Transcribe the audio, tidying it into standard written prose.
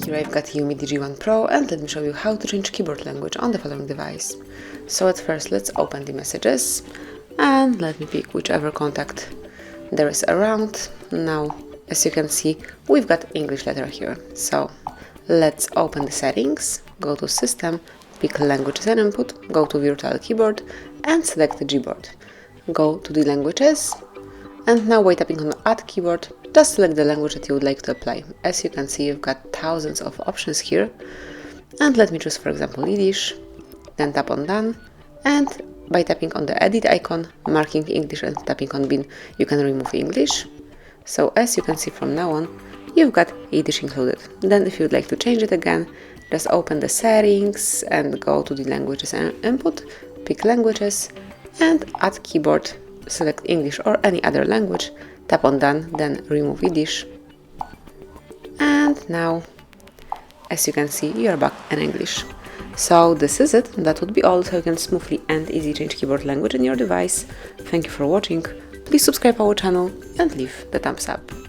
Here I've got UMIDIGI Z1 Pro, and let me show you how to change keyboard language on the following device. So at first let's open the messages and let me pick whichever contact there is around. Now as you can see, we've got English letter here. So let's open the settings, go to System, pick Languages and Input, go to Virtual Keyboard and select the Gboard. Go to the Languages, and now by tapping on Add Keyboard, just select the language that you would like to apply. As you can see, you've got thousands of options here, and let me choose for example Yiddish, then tap on Done, and by tapping on the edit icon, marking English and tapping on Bin, you can remove English. So as you can see from now on, you've got Yiddish included. Then if you'd like to change it again, just open the settings and go to the Languages and Input, pick Languages and Add Keyboard, select English or any other language, tap on Done, then remove Yiddish. And now, as you can see, you're back in English. So this is it. That would be all, so you can smoothly and easily change keyboard language in your device. Thank you for watching. Please subscribe our channel and leave the thumbs up.